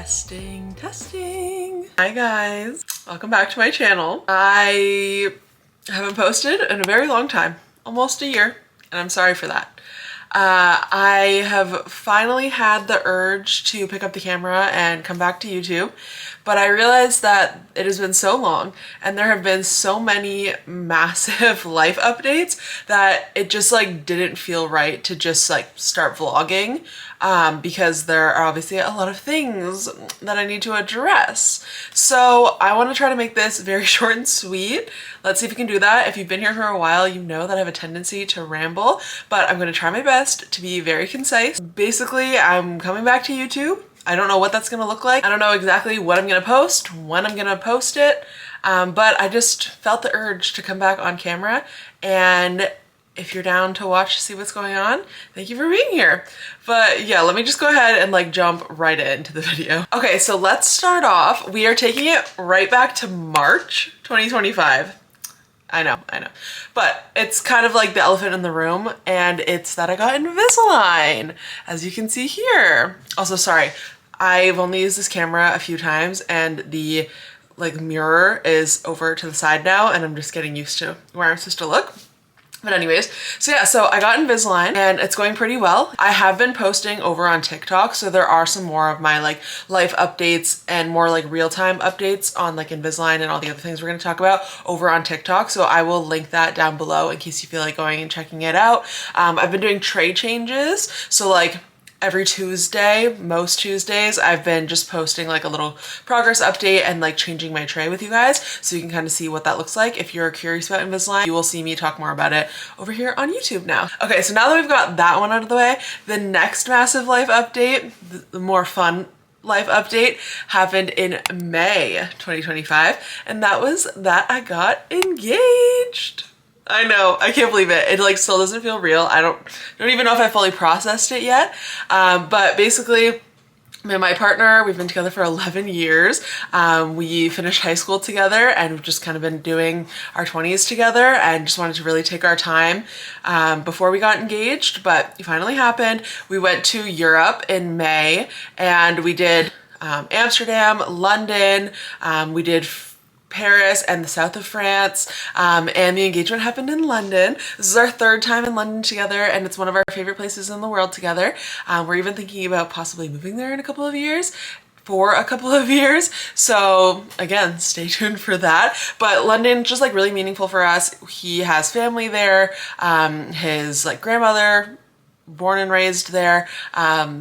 Testing, testing. Hi guys, welcome back to my channel. I haven't posted in a very long time, almost a year, and I'm sorry for that. I have finally had the urge to pick up the camera and come back to YouTube, but I realized that it has been so long and there have been so many massive life updates that it just like didn't feel right to just like start vlogging because there are obviously a lot of things that I need to address. So I want to try to make this very short and sweet. Let's see if we can do that. If you've been here for a while, you know that I have a tendency to ramble, but I'm going to try my best to be very concise. Basically, I'm coming back to YouTube. I don't know what that's going to look like. I don't know exactly what I'm going to post, when I'm going to post it, but I just felt the urge to come back on camera. And if you're down to watch to see what's going on, thank you for being here. But yeah, let me just go ahead and like jump right into the video. Okay, so let's start off. We are taking it right back to March 2025. I know. But it's kind of like the elephant in the room, and it's that I got Invisalign, as you can see here. Also, sorry, I've only used this camera a few times and the like mirror is over to the side now and I'm just getting used to where I'm supposed to look. But anyways, so yeah, so I got Invisalign and it's going pretty well. I have been posting over on TikTok, so there are some more of my like life updates and more like real-time updates on like Invisalign and all the other things we're going to talk about over on TikTok. So I will link that down below in case you feel like going and checking it out. I've been doing tray changes, so like every Tuesday, most Tuesdays, I've been just posting like a little progress update and like changing my tray with you guys so you can kind of see what that looks like. If you're curious about Invisalign, you will see me talk more about it over here on YouTube now. Okay, so now that we've got that one out of the way, the next massive life update, the more fun life update, happened in May 2025, and that was that I got engaged. I know, I can't believe it. It like still doesn't feel real. I don't even know if I fully processed it yet. But basically, me and my partner, we've been together for 11 years. We finished high school together and we've just kind of been doing our 20s together and just wanted to really take our time before we got engaged, but it finally happened. We went to Europe in May and we did Amsterdam, London, we did Paris and the south of France, and the engagement happened in London. This is our third time in London together and it's one of our favorite places in the world together. We're even thinking about possibly moving there in a couple of years. So again, stay tuned for that. But London, just like really meaningful for us. He has family there, his like grandmother, born and raised there.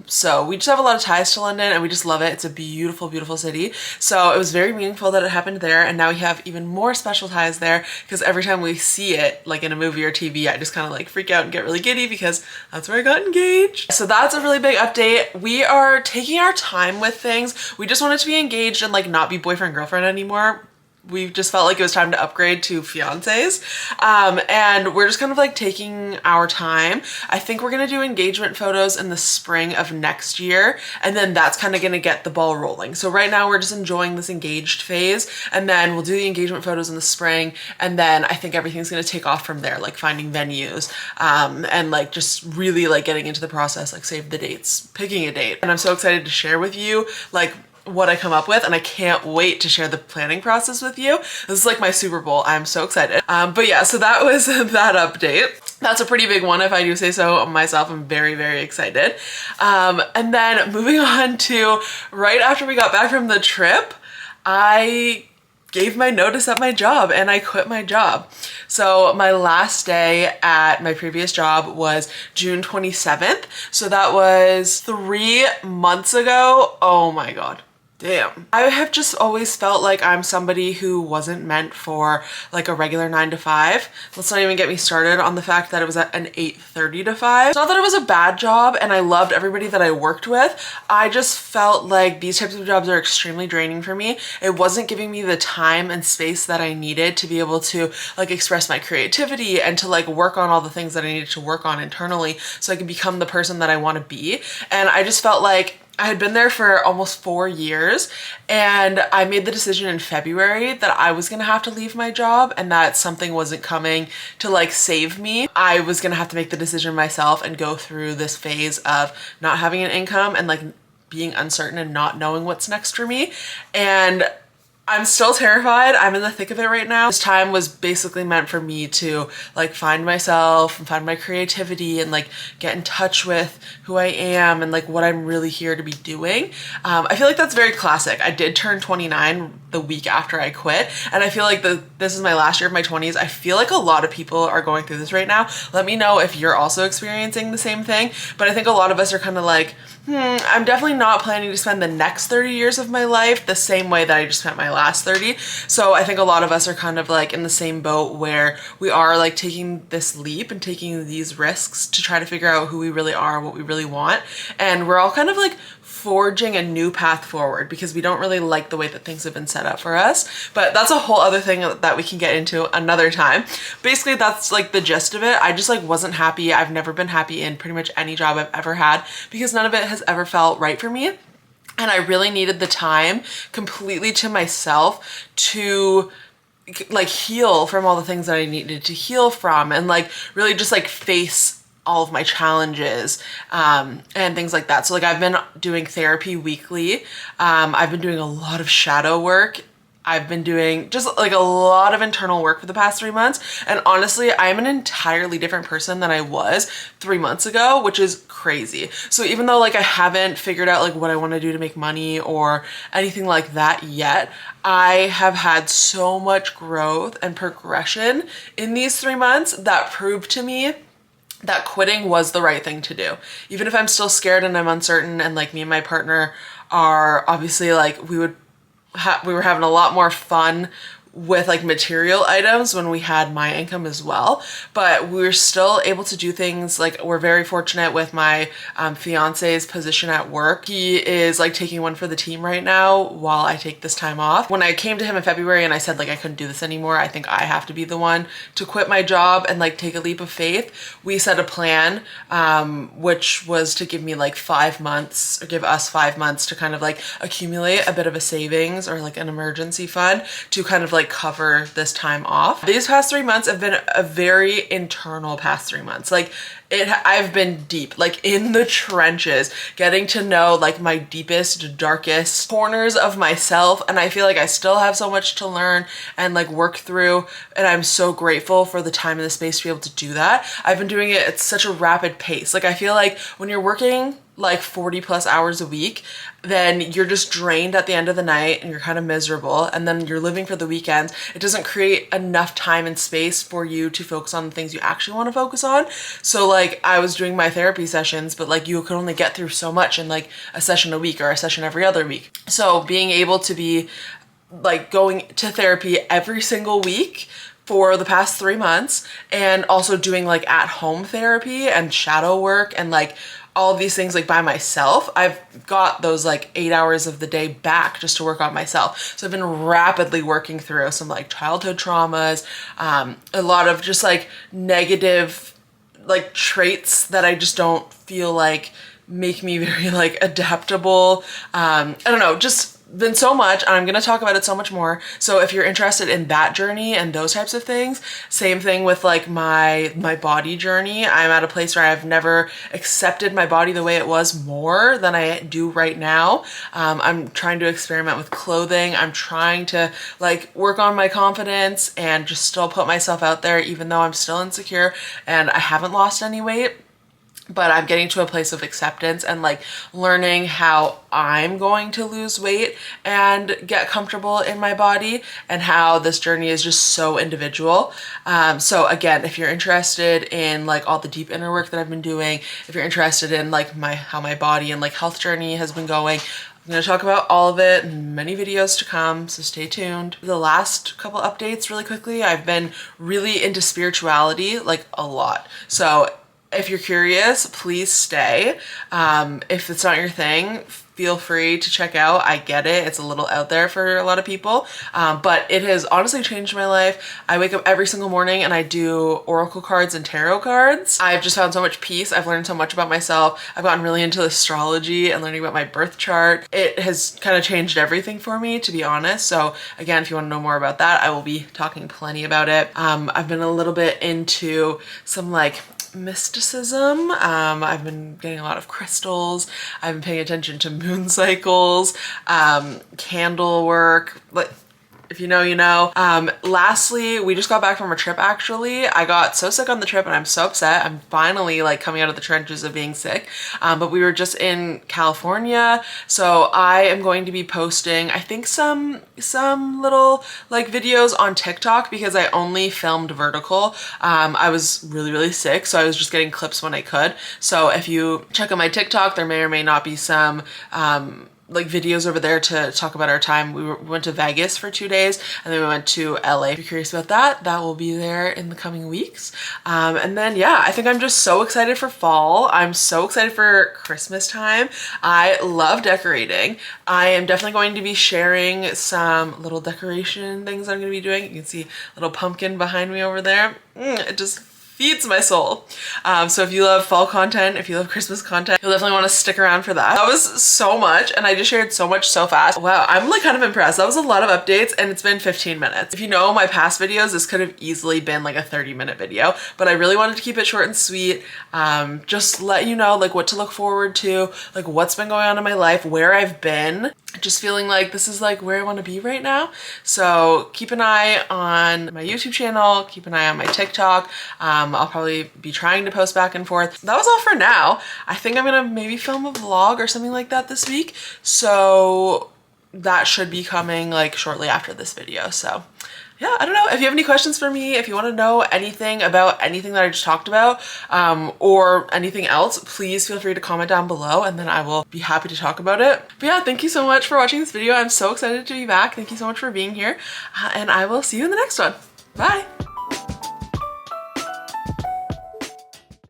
So we just have a lot of ties to London and we just love it. It's a beautiful, beautiful city. So it was very meaningful that it happened there. And now we have even more special ties there because every time we see it, like in a movie or TV, I just kind of like freak out and get really giddy because that's where I got engaged. So that's a really big update. We are taking our time with things. We just wanted to be engaged and like not be boyfriend, girlfriend anymore. We just felt like it was time to upgrade to fiancés. And we're just kind of like taking our time. I think we're gonna do engagement photos in the spring of next year. And then that's kind of gonna get the ball rolling. So right now we're just enjoying this engaged phase. And then we'll do the engagement photos in the spring. And then I think everything's gonna take off from there, like finding venues and like just really like getting into the process, like save the dates, picking a date. And I'm so excited to share with you like what I come up with, and I can't wait to share the planning process with you. This is like my Super Bowl. I'm so excited. But yeah, so that was that update. That's a pretty big one if I do say so myself. I'm very, very excited. And then moving on to right after we got back from the trip, I gave my notice at my job and I quit my job. So my last day at my previous job was June 27th. So that was 3 months ago. Oh my God. Damn. I have just always felt like I'm somebody who wasn't meant for like a regular 9 to 5. Let's not even get me started on the fact that it was at an 8:30 to 5. It's not that it was a bad job and I loved everybody that I worked with. I just felt like these types of jobs are extremely draining for me. It wasn't giving me the time and space that I needed to be able to like express my creativity and to like work on all the things that I needed to work on internally so I could become the person that I want to be. And I just felt like I had been there for almost 4 years and I made the decision in February that I was gonna have to leave my job and that something wasn't coming to like save me. I was gonna have to make the decision myself and go through this phase of not having an income and like being uncertain and not knowing what's next for me. And I'm still terrified. I'm in the thick of it right now. This time was basically meant for me to like find myself and find my creativity and like get in touch with who I am and like what I'm really here to be doing. I feel like that's very classic. I did turn 29 the week after I quit, and I feel like this is my last year of my 20s. I feel like a lot of people are going through this right now. Let me know if you're also experiencing the same thing. But I think a lot of us are kind of like, I'm definitely not planning to spend the next 30 years of my life the same way that I just spent my last 30. So I think a lot of us are kind of like in the same boat where we are like taking this leap and taking these risks to try to figure out who we really are, what we really want. And we're all kind of like forging a new path forward because we don't really like the way that things have been set up for us. But that's a whole other thing that we can get into another time. Basically, that's like the gist of it. I just like wasn't happy. I've never been happy in pretty much any job I've ever had because none of it has ever felt right for me. And I really needed the time completely to myself to like heal from all the things that I needed to heal from and like really just like face all of my challenges and things like that. So like I've been doing therapy weekly. I've been doing a lot of shadow work. I've been doing just like a lot of internal work for the past 3 months. And honestly, I'm an entirely different person than I was 3 months ago, which is crazy. So even though like I haven't figured out like what I want to do to make money or anything like that yet, I have had so much growth and progression in these 3 months that proved to me that quitting was the right thing to do. Even if I'm still scared and I'm uncertain, and like me and my partner are obviously like, we were having a lot more fun with like material items when we had my income as well, but we were still able to do things. Like we're very fortunate with my fiance's position at work. He is like taking one for the team right now while I take this time off. When I came to him in February and I said like I couldn't do this anymore, I think I have to be the one to quit my job and like take a leap of faith, we set a plan which was to give me like 5 months, or give us 5 months to kind of like accumulate a bit of a savings or like an emergency fund to kind of like cover this time off. These past 3 months have been a very internal past 3 months. Like I've been deep, like in the trenches, getting to know like my deepest, darkest corners of myself. And I feel like I still have so much to learn and like work through. And I'm so grateful for the time and the space to be able to do that. I've been doing it at such a rapid pace. Like I feel like when you're working like 40 plus hours a week, then you're just drained at the end of the night and you're kind of miserable, and then you're living for the weekends. It doesn't create enough time and space for you to focus on the things you actually want to focus on. So like I was doing my therapy sessions, but like you can only get through so much in like a session a week or a session every other week. So being able to be like going to therapy every single week for the past 3 months, and also doing like at home therapy and shadow work and like all of these things like by myself, I've got those like 8 hours of the day back just to work on myself. So I've been rapidly working through some like childhood traumas, a lot of just like negative like traits that I just don't feel like make me very like adaptable. I don't know, just been so much, and I'm going to talk about it so much more. So if you're interested in that journey and those types of things, same thing with like my body journey. I'm at a place where I've never accepted my body the way it was more than I do right now. I'm trying to experiment with clothing. I'm trying to like work on my confidence and just still put myself out there, even though I'm still insecure and I haven't lost any weight. But I'm getting to a place of acceptance and like learning how I'm going to lose weight and get comfortable in my body, and how this journey is just so individual. So again, if you're interested in like all the deep inner work that I've been doing, if you're interested in like how my body and like health journey has been going, I'm going to talk about all of it in many videos to come, so stay tuned. The last couple updates really quickly, I've been really into spirituality, like a lot. So if you're curious, please stay. If it's not your thing, feel free to check out. I get it. It's a little out there for a lot of people, but it has honestly changed my life. I wake up every single morning and I do oracle cards and tarot cards. I've just found so much peace. I've learned so much about myself. I've gotten really into astrology and learning about my birth chart. It has kind of changed everything for me, to be honest. So again, if you want to know more about that, I will be talking plenty about it. I've been a little bit into some like mysticism. I've been getting a lot of crystals. I've been paying attention to moon cycles, candle work. Like, if you know, you know. Lastly, we just got back from a trip actually. I got so sick on the trip and I'm so upset. I'm finally like coming out of the trenches of being sick. But we were just in California. So I am going to be posting, I think some little like videos on TikTok because I only filmed vertical. I was really sick. So I was just getting clips when I could. So if you check out my TikTok, there may or may not be some, like videos over there to talk about our time. We went to Vegas for 2 days and then we went to LA. If you're curious about that, that will be there in the coming weeks. And then yeah, I think I'm just so excited for fall. I'm so excited for Christmas time. I love decorating. I am definitely going to be sharing some little decoration things I'm going to be doing. You can see a little pumpkin behind me over there. It just feeds my soul. So if you love fall content, if you love Christmas content, you'll definitely want to stick around for that. That was so much and I just shared so much so fast. Wow, I'm like kind of impressed. That was a lot of updates and it's been 15 minutes. If you know my past videos, this could have easily been like a 30-minute video, but I really wanted to keep it short and sweet. Just let you know like what to look forward to, like what's been going on in my life, where I've been. Just feeling like this is like where I want to be right now. So keep an eye on my YouTube channel, keep an eye on my TikTok. I'll probably be trying to post back and forth. That was all for now. I think I'm gonna maybe film a vlog or something like that this week. So that should be coming like shortly after this video. So yeah, I don't know. If you have any questions for me, if you want to know anything about anything that I just talked about, or anything else, please feel free to comment down below and then I will be happy to talk about it. But yeah, thank you so much for watching this video. I'm so excited to be back. Thank you so much for being here, and I will see you in the next one. Bye.